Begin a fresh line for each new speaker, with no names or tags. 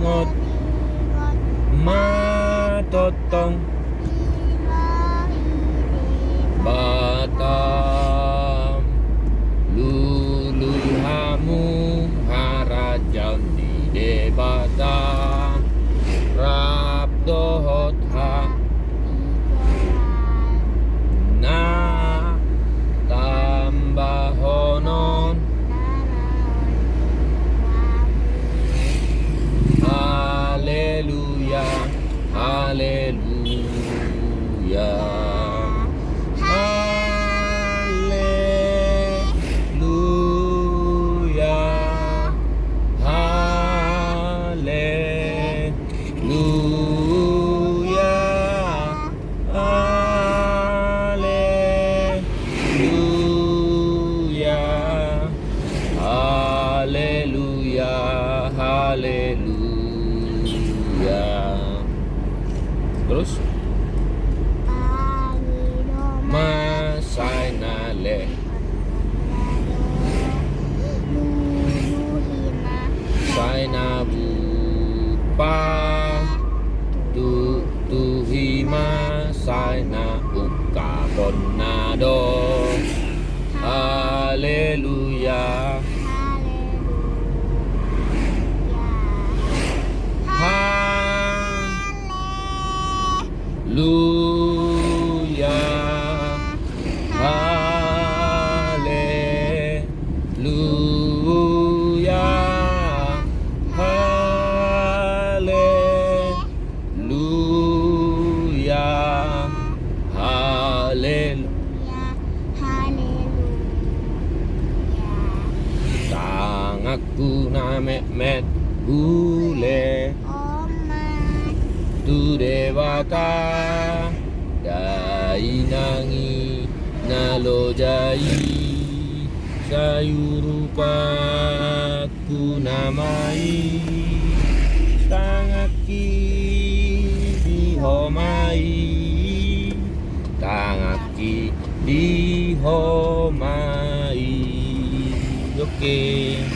ngot matotong Batam luluhamu harajan di debata rabdohotha na tambahonon haleluya haleluya Haleluya. Terus Masainale Sainabu pa tuhima saina ukabonado Haleluya. Haleluya, haleluya, haleluya, haleluya, tangaku na met gule tu dewata dainangi nalojai sayurupaku namai tangaki dihomai tangaki dihomai. Oke.